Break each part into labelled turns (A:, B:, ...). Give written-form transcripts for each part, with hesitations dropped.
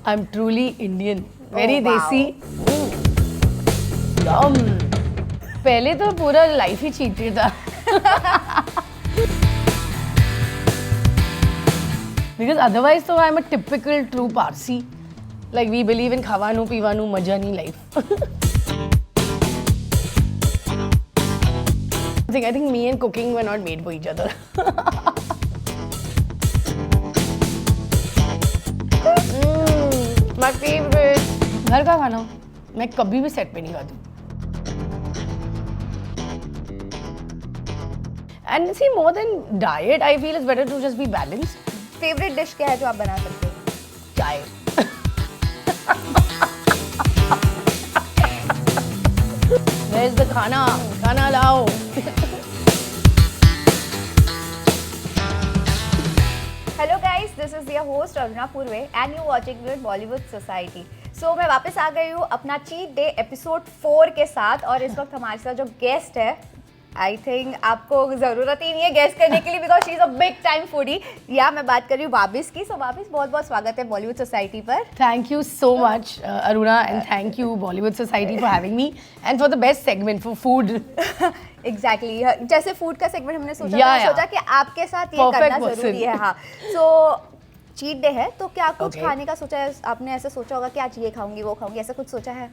A: I'm truly Indian. Very
B: wow.
A: desi. Yum. पहले तो पूरा लाइफ ही चीटेड था. Because otherwise, so I'm a typical true Parsi. Like we believe in khawanu, pivanu, majani life. I think me and cooking were not made for each other. My favorite. घर का खाना मैं कभी भी set पे नहीं खाती. And see, more than diet, I feel it's better to just be balanced.
B: Favourite dish क्या है जो आप बना सकते हो?
A: चाय. Where's the खाना? खाना लाओ.
B: Hello guys, this is your host Aruna Purve and you watching with Bollywood society. So मैं वापस आ गई हूँ अपना चीट डे एपिसोड 4 के साथ और इस वक्त हमारे साथ जो गेस्ट है, आई थिंक आपको ज़रूरत ही नहीं है गेस्ट करने के लिए because she is a big time foodie. या मैं बात कर रही हूँ वाबिस की. सो वाबिस, बहुत बहुत स्वागत है बॉलीवुड सोसाइटी पर.
A: Thank you so much, Aruna, and thank you Bollywood Society for having me and for the best segment for food.
B: Exactly जैसे फूड का सेगमेंट हमने सोचा
A: Yeah, yeah.
B: सोचा कि आपके साथ ये
A: Perfect
B: करना
A: person.
B: जरूरी है. हाँ, सो चीट डे है तो क्या कुछ
A: Okay.
B: खाने का सोचा है आपने? ऐसे सोचा होगा कि आज ये खाऊंगी वो खाऊंगी, ऐसा कुछ सोचा है?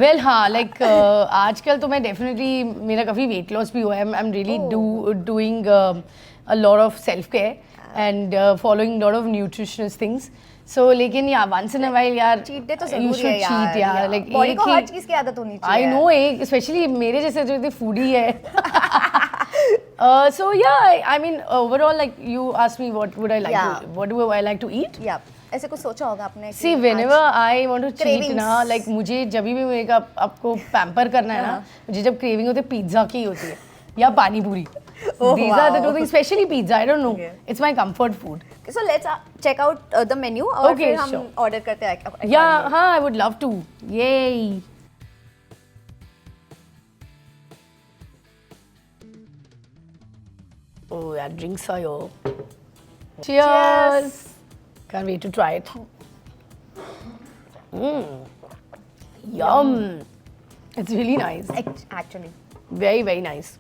A: Well, हाँ, like आजकल तो मैं definitely मेरा काफ़ी weight loss भी हुआ है. I'm really doing a lot of self care and following a lot of nutritious things. So लेकिन यार once in a while यार
B: चीट डे तो
A: you
B: जरूरी
A: should
B: है यार.
A: cheat यार. Like
B: बॉडी
A: एक
B: को हर
A: ही
B: चीज की आदत होनी
A: I
B: चाहिए.
A: know एक especially मेरे जैसे जो foodie है. So yeah, I mean overall like you asked me what would I like
B: Yeah.
A: to what do I like to eat?
B: या ऐसे कुछ सोचा होगा आपने कि
A: See, whenever I want to cheat
B: Cravings.
A: ना, like मुझे जब भी मेरे का आपको पैम्पर करना है ना, मुझे जब क्रेविंग होती है पिज्जा की होती है या पानी पूरी.
B: Oh,
A: These are the
B: wow.
A: two things, especially pizza. I don't know.
B: Okay.
A: It's my comfort food.
B: So let's check out the menu और
A: Okay,
B: फिर हम
A: sure.
B: ऑर्डर करते हैं.
A: Yeah, हाँ, I would love to. Yay! Oh, yeah, drinks are your. Cheers! Can't wait to try it. Yum! It's really nice.
B: Actually.
A: Very, very nice.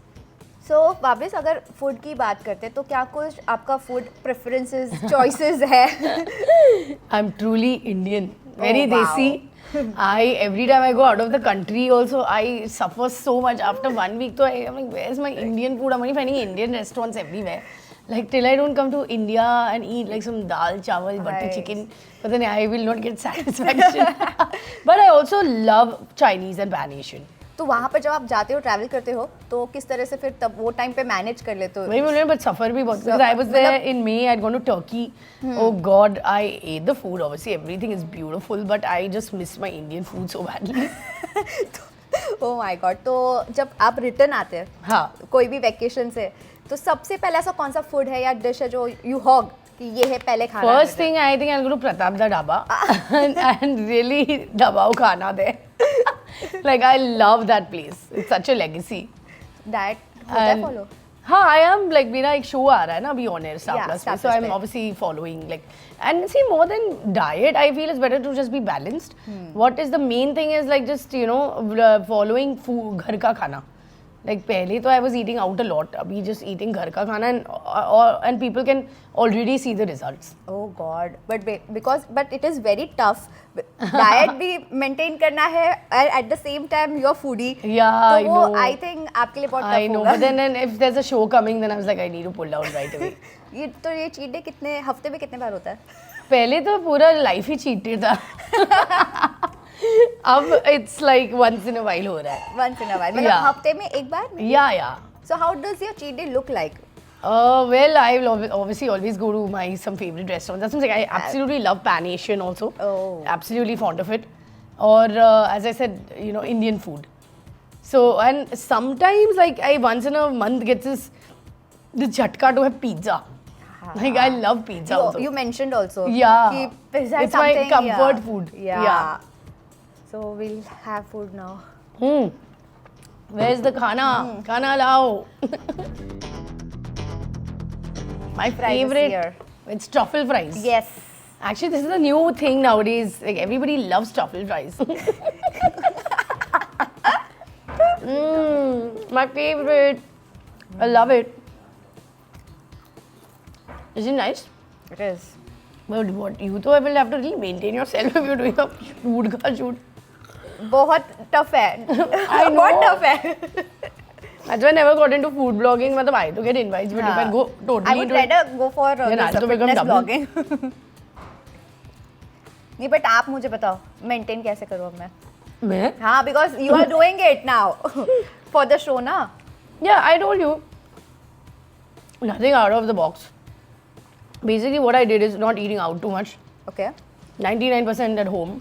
B: सो वापस अगर food की बात करते हैं तो क्या कुछ आपका फूड प्रेफरेंसेस चॉइसेस है?
A: I'm truly Indian. Very
B: wow.
A: desi. Every time I go out of the country also, I suffer so much. After 1 week, so I'm like, where's my Indian food? I'm only finding Indian restaurants everywhere. Like till I don't come to India and eat like some dal, chawal, butter
B: Right.
A: chicken, but then I will not get satisfaction. But I also love Chinese and Pan Asian.
B: तो वहाँ पर जब आप जाते हो travel करते हो तो किस तरह से फिर तब वो टाइम पे मैनेज कर लेते हो?
A: वही बोल रहे हैं, but suffer भी बहुत. Because I was there in May. I'd gone to Turkey. Oh God, I ate the food. Obviously, everything is beautiful, but I just miss my Indian food so badly.
B: Oh my God. तो जब आप return आते हैं
A: हाँ.
B: कोई भी vacation से, तो सबसे पहले ऐसा कौन सा फूड है या डिश है जो यू हॉग कि ये है पहले खाना?
A: First thing, I think I'll go to Pratap da Dhaba and really dabao khana there. Like I love that place. It's such a legacy.
B: Diet होता है
A: And-
B: फॉलो?
A: हाँ, I am like मेरा एक show आ रहा है ना अभी on air Star
B: Yeah,
A: Plus
B: Star
A: पे, so
B: Plus
A: I'm
B: पे.
A: obviously following like and see more than diet, I feel it's better to just be balanced. What is the main thing is like just you know following food घर का खाना. Like पहले तो I was eating out a lot. अभी just eating घर का खाना and people can already see the results.
B: Oh god. But it is very tough. Diet भी मेंटेन करना है at the same time you are foodie.
A: Yeah,
B: तो
A: I
B: वो
A: know.
B: I think आपके लिए बहुत
A: I
B: टफ
A: know,
B: होगा.
A: but then if there's a show coming, then I was like, I need to pull out right away.
B: ये cheat day कितने हफ्ते में कितने बार होता है?
A: पहले तो पूरा लाइफ ही चीटेड था. अब it's like once in a while हो रहा है.
B: वंस इन अ व्हाइल, मतलब
A: Yeah.
B: हफ्ते में एक बार?
A: Yeah, yeah.
B: So how does your cheat day look like?
A: Well, I will obviously always go to my some favorite restaurants. That's something I absolutely love Pan Asian also.
B: Oh.
A: Absolutely fond of it. Or as I said, you know, Indian food. So and sometimes like I once in a month get this jhatka to have pizza. Like I love pizza also.
B: You mentioned also.
A: Yeah.
B: कि pizza is
A: It's my
B: something,
A: comfort
B: yeah.
A: food.
B: Yeah.
A: Yeah.
B: So we'll have food now.
A: Where's the khana? Khana lao. My
B: Fries is
A: favorite.
B: here.
A: It's truffle fries.
B: Yes.
A: Actually, this is a new thing nowadays. Like everybody loves truffle fries. My favorite. I love it. Is it nice?
B: It is.
A: But what you though will have to really maintain yourself if you're doing a food का shoot.
B: बहुत tough है.
A: I know.
B: बहुत tough है.
A: That's why I never got into food blogging. मतलब I to get invites, but if I go totally
B: I would
A: into it,
B: rather go for
A: Then I
B: this,
A: have to become
B: fitness
A: double.
B: blogging. नहीं but आप मुझे बताओ maintain कैसे करूँ अब मैं.
A: मैं?
B: हाँ because you are doing it now for the show ना.
A: Yeah, I told you. Nothing out of the box. Basically, what I did is not eating out too much.
B: Okay.
A: 99% at home.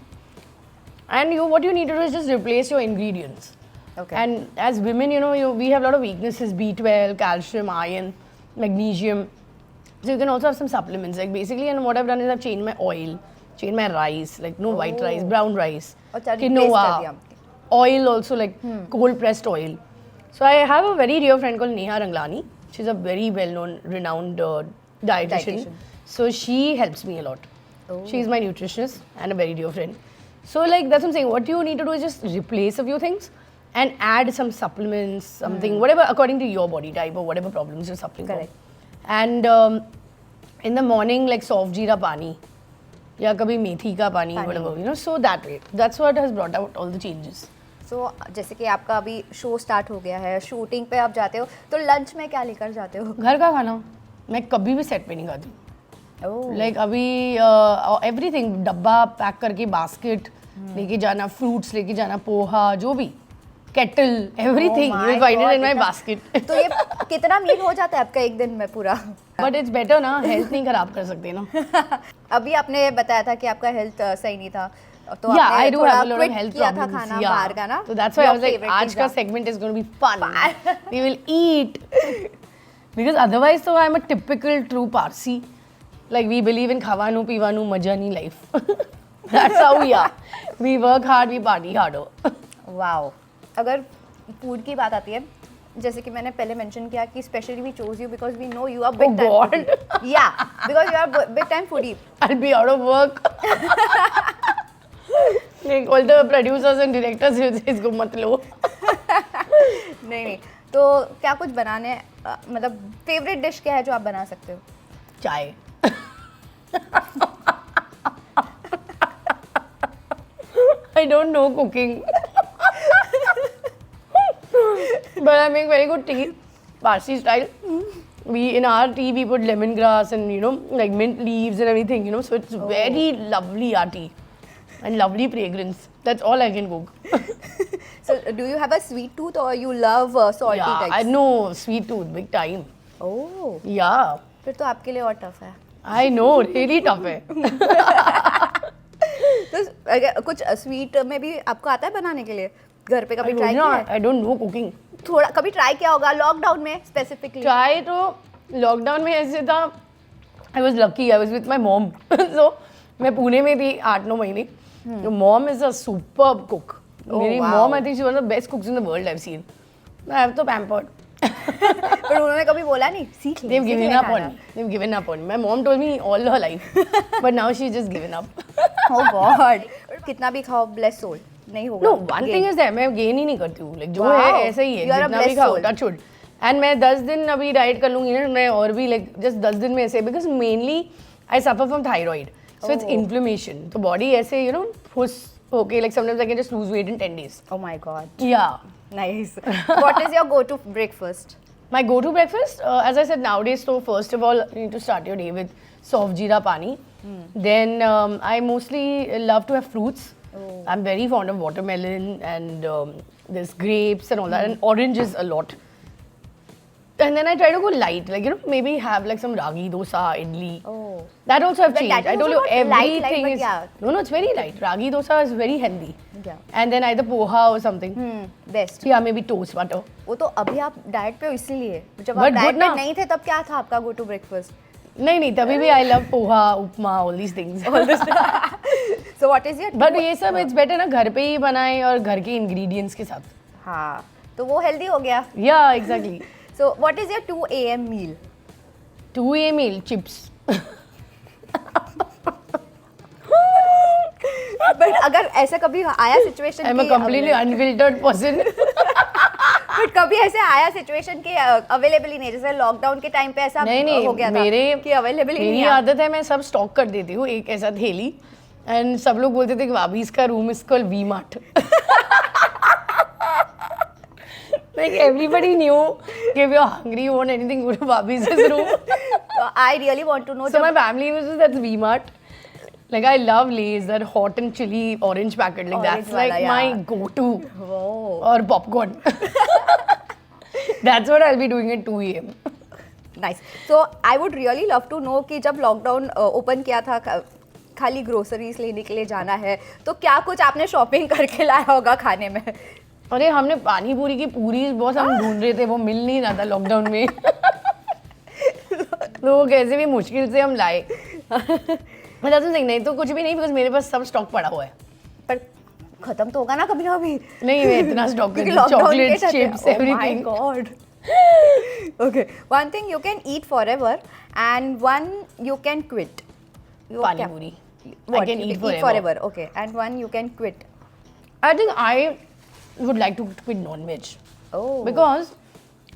A: And what you need to do is just replace your ingredients.
B: Okay.
A: And as women, we have a lot of weaknesses: B12, calcium, iron, magnesium. So you can also have some supplements. Like basically, and what I've done is I've changed my oil, changed my rice, like no white rice, brown rice,
B: अच्छा, replace कर दिया.
A: oil also like cold pressed oil. So I have a very dear friend called Neha Ranglani. She's a very well-known, renowned dietitian. So she helps me a lot. She's my nutritionist and a very dear friend. So like that's what I'm saying. What you need to do is just replace a few things and add some supplements, something, whatever according to your body type or whatever problems you're suffering from.
B: Correct.
A: And in the morning, like soft jeera pani, या कभी मेथी का पानी, whatever, so that way. That's what has brought out all the changes.
B: So जैसे कि आपका अभी show start हो गया है, शूटिंग पे आप जाते हो, तो लंच में क्या लेकर जाते हो?
A: घर का खाना. मैं कभी भी सेट पे नहीं खाती. लाइक अभी एवरीथिंग डब्बा पैक करके बास्केट लेके जाना, फ्रूट्स लेके जाना, पोहा, जो भी, kettle, everything you will find it in my basket.
B: तो ये कितना मील हो जाता है आपका एक दिन में पूरा?
A: बट इट्स बेटर ना, हेल्थ नहीं खराब कर सकते ना.
B: अभी आपने बताया था कि आपका हेल्थ सही नहीं था, तो
A: Yeah,
B: आपने
A: I do
B: थोड़ा
A: have a lot of
B: quit
A: health
B: किया था
A: problems.
B: खाना
A: Yeah.
B: बाहर का ना.
A: So that's why I
B: Your
A: was like,
B: favorite
A: आज का
B: pizza.
A: segment is going to be fun. We will eat. Because otherwise, so I'm a typical true Parsi. Like we believe in khawanu, pivanu, majani life. That's how we are. We work hard, we party harder.
B: Wow. अगर food की बात आती है, जैसे कि मैंने पहले mention किया कि specially we chose you because we know you are big time
A: God.
B: Foodie. या because you are big time foodie.
A: I'll be out of work. Like all the producers and directors will say, इसको मत लो.
B: नहीं तो क्या कुछ बनाने मतलब favourite dish क्या है जो आप बना सकते हो?
A: चाय. I don't know cooking. But I make very good tea, Parsi style. In our tea we put lemongrass and like mint leaves and everything, so it's very lovely our tea and lovely fragrance. That's all I can cook.
B: So do you have a sweet tooth or you love salty
A: Yeah,
B: types?
A: I know sweet tooth big time.
B: Oh,
A: Yeah,
B: फिर तो आपके लिए और tough है.
A: I know really tough है.
B: तो अगर कुछ स्वीट में भी आपको आता है बनाने के लिए? घर पे कभी ट्राई किया है?
A: I don't know cooking.
B: थोड़ा कभी ट्राई किया होगा लॉकडाउन में स्पेसिफिकली?
A: ट्राई तो लॉकडाउन में ऐसे था, I was lucky, I was with my mom. So मैं पुणे में थी 8-9 महीने. Mom is a superb cook. मेरी
B: wow.
A: Mom I think she one of the best cooks in the world I have seen. I have तो pampered.
B: पर उन्होंने कभी बोला नहीं सीख ले?
A: They've given up on me. They've given up on me. My mom told me all her life, but now she's just given up.
B: Oh God. कितना भी खाओ bless soul नहीं होगा.
A: No, one thing is that मैं gain ही नहीं करती हूँ. Like जो
B: Wow.
A: है ऐसा ही है.
B: You are a
A: जितना भी
B: blessed
A: खाओ,
B: soul.
A: touch wood. And मैं 10 दिन अभी डाइट कर लूँगी ना, मैं और भी like just 10 दिन में ऐसे, because mainly I suffer from thyroid, so it's inflammation. तो body ऐसे फुस okay, like sometimes I can just lose weight in 10 days.
B: Oh my God.
A: Yeah.
B: Nice. What is your go-to breakfast?
A: My go-to breakfast, as I said, nowadays, so first of all, you need to start your day with soft jeera pani. Then I mostly love to have fruits. I'm very fond of watermelon and there's grapes and all that, and oranges a lot. And then I try to go light, like maybe have like some ragi dosa, idli.
B: Oh.
A: That also have
B: But
A: changed.
B: that
A: I
B: is
A: told you
B: also not light,
A: everything
B: but
A: is
B: yeah.
A: no, it's very light. Ragi dosa is very healthy.
B: Yeah.
A: And then either poha or something.
B: Best.
A: Yeah, maybe toast butter.
B: वो तो अभी आप diet पे हो इसीलिए. जब
A: But
B: आप diet
A: good
B: पे
A: ना.
B: नहीं थे तब क्या था आपका go-to breakfast?
A: नहीं तभी भी I love poha, upma, all these things.
B: So what is your?
A: But ये सब इट्स बेटर ना घर पे ही बनाए और घर के इंग्रेडिएंट्स के साथ.
B: हाँ तो वो हेल्दी हो गया.
A: या exactly.
B: So what is your 2 AM meal?
A: 2 AM meal chips.
B: But अगर ऐसा कभी आया situation
A: I'm a completely unfiltered person.
B: But कभी ऐसे आया सिचुएशन कि अवेलेबल ही नहीं, जैसे लॉकडाउन के टाइम पे ऐसा
A: नहीं
B: हो गया था कि अवेलेबल ही
A: मेरी
B: नहीं
A: आदत है, मैं सब स्टॉक कर देती हूँ एक ऐसा थैली, एंड सब लोग बोलते थे कि वाबीज का room is called V Mart. Like everybody knew if you're hungry, you want anything, go to Wabi's room.
B: I really want to know.
A: So my family uses that's V Mart. Like I love Lay's, that hot and chili orange packet. Like
B: Orange
A: that's
B: wala,
A: like
B: yeah.
A: my go-to.
B: Oh.
A: Or popcorn. That's what I'll be doing at 2 a.m.
B: Nice. So I would really love to know कि जब lockdown open किया था, खाली groceries लेने के लिए जाना है, तो क्या कुछ आपने शॉपिंग करके लाया होगा खाने में?
A: अरे हमने पानी पूरी की पूरी बहुत हम ढूंढ रहे थे, वो मिल नहीं रहा था लॉकडाउन में. तो वो कैसे भी मुश्किल से हम लाए. मतलब नहीं तो कुछ भी नहीं, बिकॉज मेरे पास सब स्टॉक पड़ा हुआ है.
B: पर खत्म तो होगा ना कभी ना कभी.
A: नहीं मैं इतना स्टॉक
B: क्योंकि
A: कर
B: lockdown
A: chocolates chips everything.
B: God. Okay, one thing you can eat forever and one you can quit.
A: पानी पूरी
B: What?
A: I can
B: You
A: eat
B: eat
A: forever.
B: forever. Okay, and one you can quit.
A: I think I would like to quit non-veg.
B: Oh.
A: Because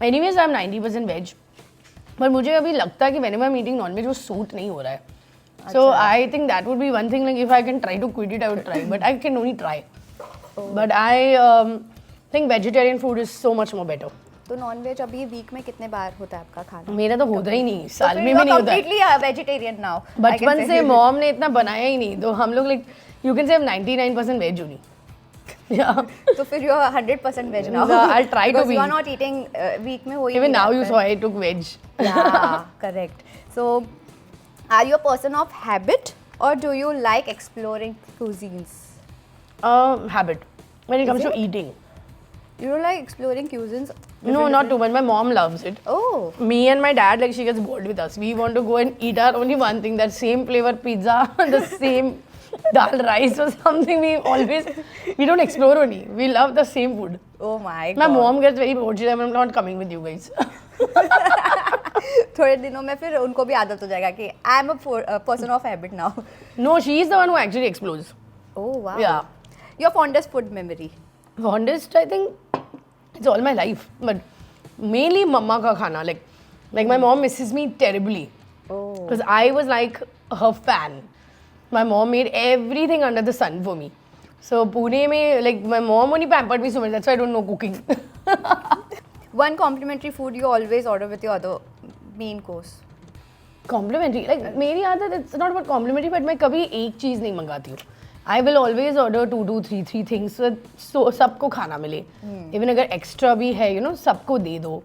A: anyways I'm 90% veg. पर मुझे अभी लगता है कि whenever I'm eating non-veg वो suit नहीं हो रहा है. So I think that would be one thing, like if I can try to quit it I would try, but I can only try. But I think vegetarian food is so much more better.
B: तो non veg अभी week में कितने बार होता है आपका खाना?
A: मेरा तो होता ही नहीं, साल में भी नहीं होता है.
B: Completely vegetarian now.
A: बचपन से मॉम ने इतना बनाया ही नहीं, तो हम लोग लाइक यू कैन से हम 99% वेज होनी. Yeah.
B: तो फिर you are 100% veg now.
A: I'll try to be.
B: You are not eating week में वही.
A: Even now you saw I took veg.
B: Yeah, correct. So are you a person of habit or do you like exploring cuisines?
A: Habit. When it comes
B: Is
A: to
B: it?
A: eating.
B: You don't like exploring cuisines?
A: No, not too much. My mom loves it.
B: Oh.
A: Me and my dad, like she gets bored with us. We want to go and eat our only one thing, that same flavor pizza, the same dal rice or something. We don't explore only. We love the same food.
B: Oh my god.
A: My mom gets very bored. She's like, I'm not coming with you guys.
B: थोड़े दिनों में फिर उनको भी आदत हो जाएगा कि I am a person of habit now.
A: No, she is the one who actually explores.
B: Oh wow.
A: Yeah.
B: Your fondest food memory?
A: Fondest, I think it's all my life, but mainly mama ka khana. Like my mom misses me terribly.
B: Oh.
A: Because I was like her fan. My mom made everything under the sun for me. So Pune mein, like my mom only pampered me so much. That's why I don't know cooking.
B: One complimentary food you always order with your other main course?
A: Complimentary. Like मेरी आदत, it's not about complimentary, but मैं कभी एक चीज़ नहीं मंगाती हूँ. I will always order 2, 3 things so सबको खाना मिले. Even अगर extra भी है, you know, सबको दे दो.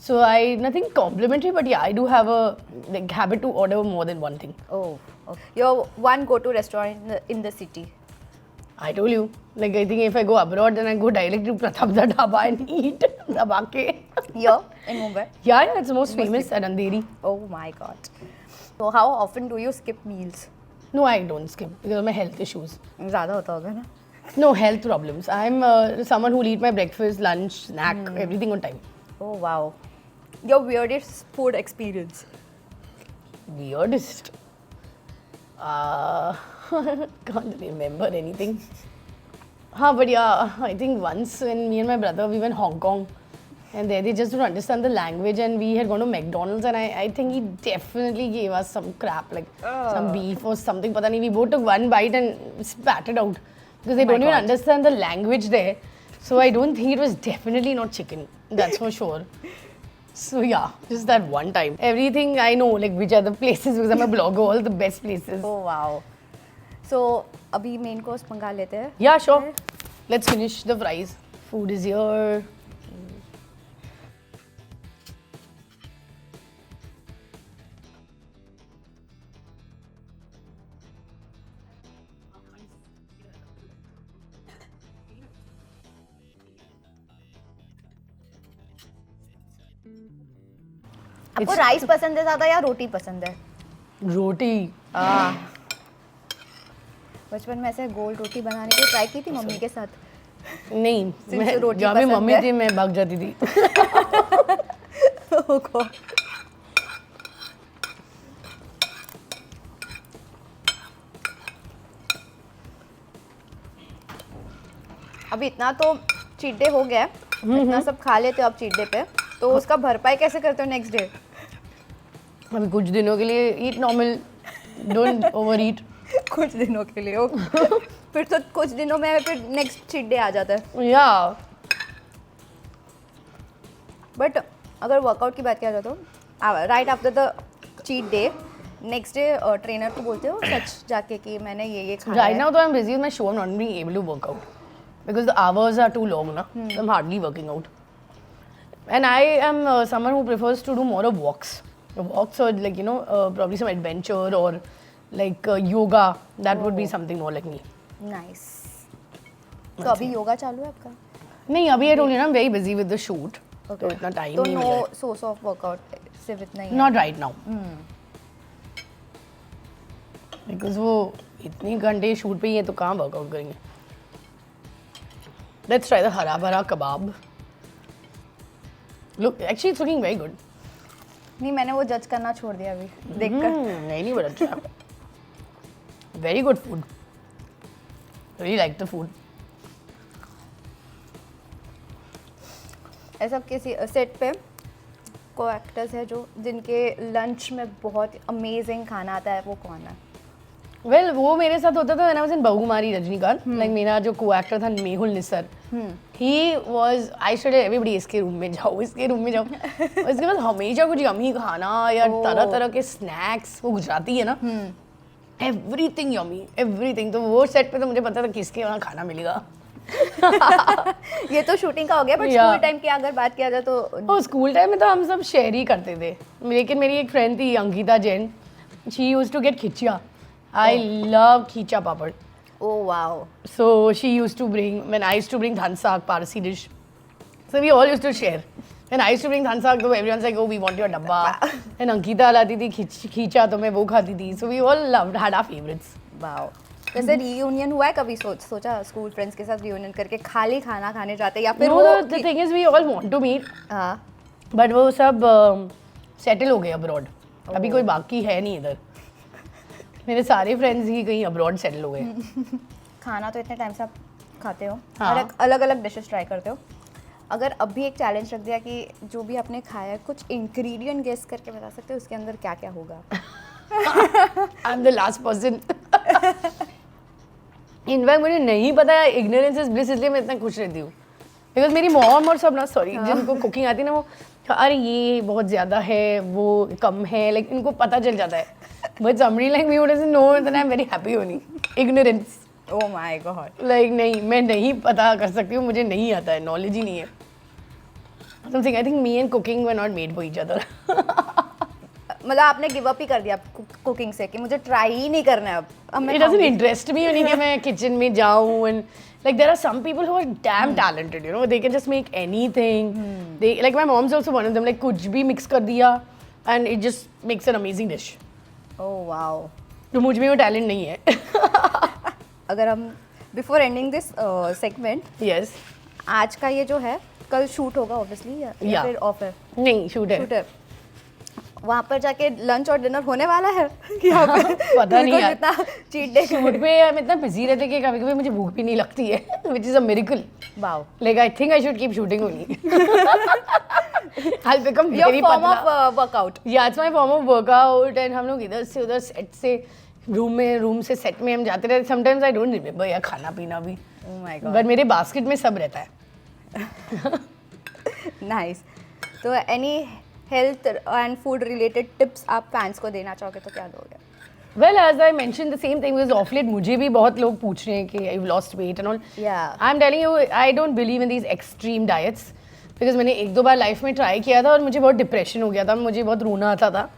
A: So nothing complimentary, but yeah, I do have a like habit to order more than one thing.
B: Oh. Your one go-to restaurant in the city?
A: I told you. Like I think if I go abroad, then I go directly to Pratap Da Dhaba and eat dabake.
B: Here in Mumbai?
A: Yeah, it's most famous at Andheri.
B: Oh my god. So how often do you skip meals?
A: No, I don't skip because of my health issues.
B: ज़्यादा होता होगा ना?
A: No health problems. I'm someone who will eat my breakfast, lunch, snack, everything on time.
B: Oh wow. Your weirdest food experience?
A: Weirdest. Can't remember anything. But yeah, I think once when me and my brother we went Hong Kong, and there they just don't understand the language, and we had gone to McDonald's, and I think he definitely gave us some crap, like some beef or something. Pata nahi, we both took one bite and spat it out because they don't even understand the language there. So I don't think it was definitely not chicken. That's for sure. So yeah, just that one time. Everything I know, like which are the places, because I'm a blogger, all the best places.
B: Oh wow. So अभी main course मंगा लेते हैं?
A: Yeah, sure. Let's finish the fries. Food is here.
B: आपको rice पसंद है ज़्यादा या रोटी पसंद है?
A: रोटी.
B: बचपन में ऐसे गोल रोटी बनाने की ट्राई की थी मम्मी के साथ?
A: नहीं, मैं
B: रोटी
A: जहाँ पे
B: पसंद
A: मम्मी
B: है।
A: थी मैं भाग जाती थी.
B: Oh God. अभी इतना तो चीट डे हो गया है, इतना सब खा लेते हो आप चीट डे पे, तो उसका भरपाई कैसे करते हो नेक्स्ट डे?
A: अभी कुछ दिनों के लिए ईट नॉर्मल, डोंट ओवर ईट।
B: कुछ दिनों के लिए फिर तो कुछ दिनों में फिर नेक्स्ट चीट डे आ जाता है।
A: या
B: बट अगर वर्कआउट की बात किया जाए तो right after the cheat day next day trainer को बोलते हो सच जाके कि मैंने ये खाया
A: right
B: है?
A: now though I'm busy with my show, I'm not being able to work out because the hours are too long na. So I'm hardly working out, and I am someone who prefers to do more of walks or like probably some adventure or like yoga. That would be something more like me.
B: Nice. तो अभी योगा चालू है आपका?
A: नहीं अभी I told you ना I'm very busy with the shoot, तो इतना टाइम
B: तो
A: नहीं
B: नो
A: मिल रहा है।
B: सोर्स ऑफ वर्कआउट सिर्फ इतना ही है?
A: Not right now. Because वो इतनी घंटे शूट पे ही है तो कहाँ वर्कआउट करेंगे। Let's try the हरा भरा कबाब. Look, actually it's looking very good.
B: नहीं, मैंने वो जज करना छोड़ दिया अभी देखकर।
A: नहीं बड़ा अच्छा। Very good food. Really like the food.
B: ऐसा किसी सेट पे को एक्टर्स है जो जिनके लंच में बहुत अमेजिंग खाना आता है, वो कौन है?
A: Well, वो मेरे साथ होता था when I was in बहुकुमारी Rajinikanth. Like मेरा जो co-actor था Mehul Nissar. He was, I should have everybody इसके रूम में जाओ, इसके रूम में जाओ. इसके बाद हमेशा कुछ यमी खाना या तरह तरह के स्नैक्स, वो गुजराती है ना. Everything yummy, everything. तो वो सेट पे तो मुझे पता था किसके वहाँ खाना मिलेगा.
B: ये तो शूटिंग का हो गया, बट
A: Yeah.
B: स्कूल टाइम की अगर बात किया जाए तो
A: और स्कूल टाइम में तो हम सब शेयर ही करते थे. लेकिन मेरी एक फ्रेंड थी Ankita Jain. She used to get खिचिया. I love khincha papad.
B: Oh wow.
A: So she used to bring, when I used to bring dhan saag, Parsi dish. So we all used to share. When I used to bring dhan saag, so everyone's like, oh, we want your dabba. And Ankita लाती थी खींचा, तो मैं वो खाती थी. So we all loved, had our favorites.
B: Wow. वैसे reunion हुआ है कभी? सोचा स्कूल फ्रेंड्स के साथ रियूनियन करके खाली खाना खाने जाते या फिर
A: No,
B: वो
A: the thing is, we all want to meet,
B: हाँ।
A: but वो सब settle हो गए abroad. अभी कोई बाकी है नहीं इधर. मेरे सारे फ्रेंड्स ही कहीं अब्रॉड सेटल हो गए.
B: खाना तो इतने टाइम से आप खाते हो,
A: हाँ.
B: अलग अलग डिशेस ट्राई करते हो। अगर अभी एक चैलेंज रख दिया कि जो भी आपने खाया है कुछ इंग्रेडिएंट गेस करके बता सकते हो उसके अंदर क्या क्या होगा?
A: I am the last person. In fact मुझे नहीं पता है, इग्नोरेंस इज ब्लिस, इसलिए मैं इतना खुश रहती हूँ. बिकॉज मेरी मॉम और सब ना, सॉरी, जिनको कुकिंग आती है ना, वो अरे ये बहुत ज़्यादा है, वो कम है, लाइक इनको पता चल जाता है. But somebody like me who doesn't know, then I'm very happy only. Ignorance.
B: Oh my God.
A: Like नहीं, मैं नहीं पता कर सकती हूँ, मुझे नहीं आता है, नॉलेज ही नहीं है. Something I think me and cooking were not made for each other.
B: मतलब आपने गिव अप ही कर दिया कुकिंग से कि मुझे ट्राई ही नहीं करना है अब मैं
A: It doesn't
B: खाऊंगी।
A: interest me only कि मैं किचन में जाऊँ, and like there are some people who are damn talented, you know, they can just make anything. They like my mom's also one of them, like कुछ भी mix कर दिया and it just makes an amazing dish.
B: Oh wow.
A: तो मुझ में वो talent नहीं है.
B: अगर हम before ending this segment,
A: Yes.
B: आज का ये जो है कल शूट होगा ऑब्वियसली या
A: Yeah.
B: फिर ऑफ है?
A: नहीं, शूट है.
B: शूटर वहाँ पर जाके लंच और डिनर होने वाला है यहाँ पे?
A: पता नहीं यार.
B: इतना चीट डे
A: शूट पे हम इतना बिजी रहते कि कभी कभी मुझे भूख भी नहीं लगती है, which is a miracle.
B: Wow.
A: Like I think I should keep shooting only. I'll become
B: your
A: very
B: form
A: patla.
B: Of workout.
A: Yeah, it's my form of workout and हम लोग इधर से उधर सेट से रूम से सेट में हम जाते रहते. Sometimes I don't remember यार खाना पीना भी.
B: Oh my God.
A: But मेरे बास्केट में सब रहता है.
B: नाइस। तो any health and food related tips आप फैंस को देना चाहोगे तो क्या दोगे?
A: Well, as I mentioned, the same thing because off late मुझे भी बहुत लोग पूछ रहे हैं कि I've lost weight and all.
B: Yeah.
A: I'm telling you, I don't believe in these extreme diets because मैंने एक दो बार लाइफ में ट्राई किया था और मुझे बहुत डिप्रेशन हो गया था, मुझे बहुत रोना आता था.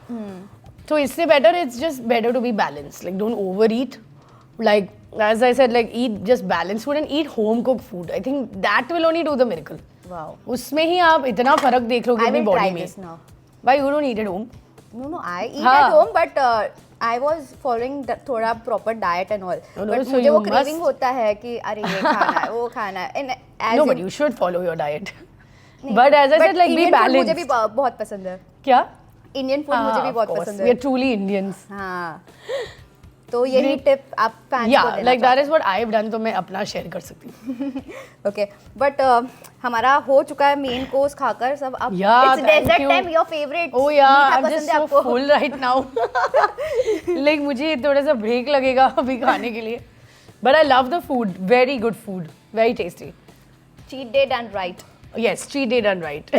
A: तो इससे better, it's just better to be balanced. Like don't overeat. Like as I said, like eat just balanced food and eat home cooked food. I think that will only do the miracle.
B: Wow.
A: उसमें ही आप इतना फर्क देख लोगे
B: I
A: अपनी
B: will
A: body
B: try
A: में.
B: this now.
A: Why you don't eat at home?
B: No, I eat
A: हाँ.
B: at home, but I was following थोड़ा proper diet and all.
A: No,
B: But
A: so
B: मुझे
A: you
B: वो
A: must-
B: craving होता है कि अरे ये खाना है, वो खाना है. And as
A: No,
B: in-
A: but you should follow your diet.
B: नहीं,
A: But as I
B: but
A: said, like be
B: Indian food
A: balanced.
B: मुझे भी बहुत पसंद है.
A: क्या?
B: इंडियन फूड मुझे भी
A: of
B: बहुत
A: course.
B: पसंद
A: We
B: है.
A: are truly Indians.
B: हाँ. तो यही टिप आप फैंस को
A: Yeah,
B: देना
A: like that is what I have done, तो मैं अपना शेयर कर सकती हूँ.
B: ओके बट हमारा हो चुका है मेन कोर्स खाकर सब अब
A: Yeah,
B: it's
A: thank
B: dessert
A: you.
B: Time your favourite
A: Oh yeah,
B: मीठा
A: I'm
B: पसंद
A: just
B: है
A: so
B: आपको
A: full right now. Like मुझे थोड़ा सा ब्रेक लगेगा अभी खाने के लिए. But I love the food. Very good food. Very tasty.
B: Cheat day done right
A: Yes, cheat day done right.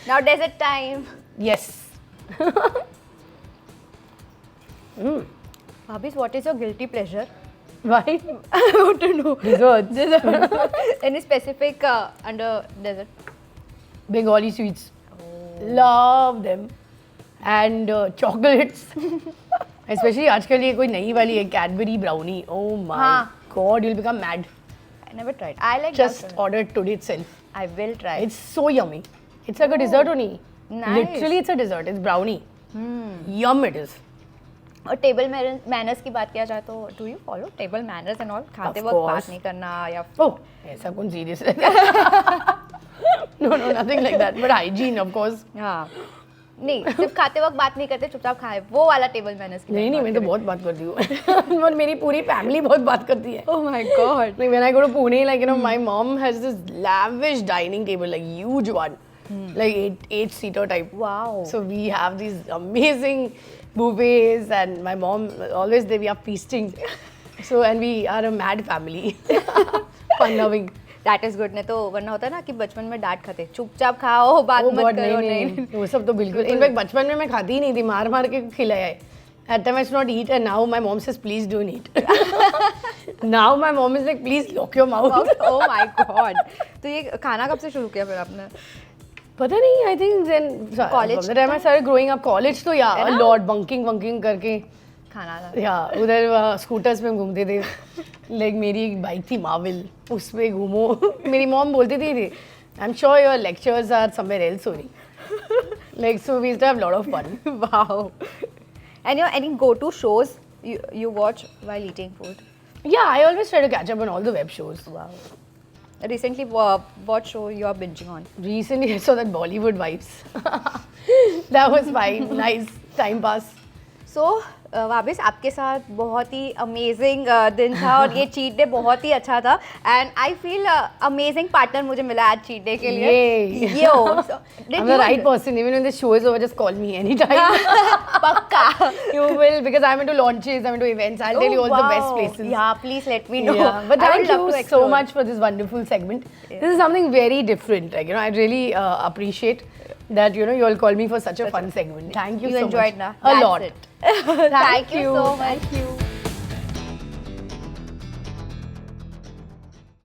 B: Now dessert time
A: Yes.
B: Bhabhi what is your guilty pleasure
A: Why?
B: I want to know.
A: Desserts.
B: Any specific under dessert?
A: Bengali sweets. Love them. And chocolates. Especially आजकल ये कोई नई वाली है Cadbury brownie. Oh my
B: हाँ.
A: God, you'll become mad.
B: I never tried. I like
A: Just
B: that.
A: order it today itself.
B: I will try.
A: It's so yummy. It's like a dessert only.
B: Nice.
A: Literally, it's a dessert. It's brownie. Yum it is.
B: और table manners की बात किया जाए तो do you follow table manners and all खाते
A: Of
B: वक्त बात
A: course.
B: नहीं करना या
A: Oh, ऐसा कौन serious रहता No, nothing like that. But hygiene, of course.
B: हाँ नहीं सिर्फ खाते वक्त बात नहीं करते चुपचाप खाए वो वाला टेबल मैनर्स की
A: नहीं, मैं तो बहुत बात करती हूँ. और मेरी पूरी फैमिली बहुत बात करती है.
B: Oh my God
A: Like when I go to Pune, like my mom has this lavish dining table, like huge one, like eight-seater type.
B: Wow
A: So we have these amazing buffets, and my mom always there we are feasting. So and we are a mad family, fun loving.
B: That is good नहीं तो वरना होता है ना कि बचपन में डांट खाते चुपचाप खाओ बात
A: Oh
B: मत
A: God,
B: करो
A: नहीं, वो सब तो बिल्कुल. इनफैक्ट बचपन में मैं खाती ही नहीं थी, मार मार के खिलाया है. At time I used not eat, and now my mom says please don't eat. Now my mom is like please lock your mouth.
B: Oh my God तो ये खाना कब से शुरू किया फिर आपने
A: पता नहीं, I think then
B: College
A: from the time I started growing up, college तो yeah,
B: है
A: a
B: ना?
A: lot bunking करके.
B: खाना
A: या उधर स्कूटर्स में घूमते थे. लाइक मेरी एक बाइक थी मार्वल, उस पे घूमो. मेरी मॉम बोलती थी I am sure your lectures are somewhere else only. Like so we used to have lot of fun.
B: wow and your any go to shows you watch while eating food
A: या I always try to catch up on all the web shows.
B: recently what show you are binging on
A: Recently I saw that Bollywood Vibes. That was fine, nice time pass.
B: सो वाबिस आपके साथ बहुत ही amazing दिन था और ये cheat day बहुत ही अच्छा था and I feel amazing partner मुझे मिला आज चीट डे के लिए
A: Yay.
B: Yo
A: I'm the right person. Even when the show is over, just call me anytime.
B: पक्का
A: You will, because I'm into launches, I'm into events. I'll tell you all the best places.
B: या please let me know
A: Yeah, but thank you so much for this wonderful segment. This is something very different. Like, I really appreciate that you all call me for such a fun segment. Thank you
B: You
A: so
B: enjoyed
A: much.
B: na?
A: A
B: That's
A: lot.
B: it. Thank you so much.
A: Thank you.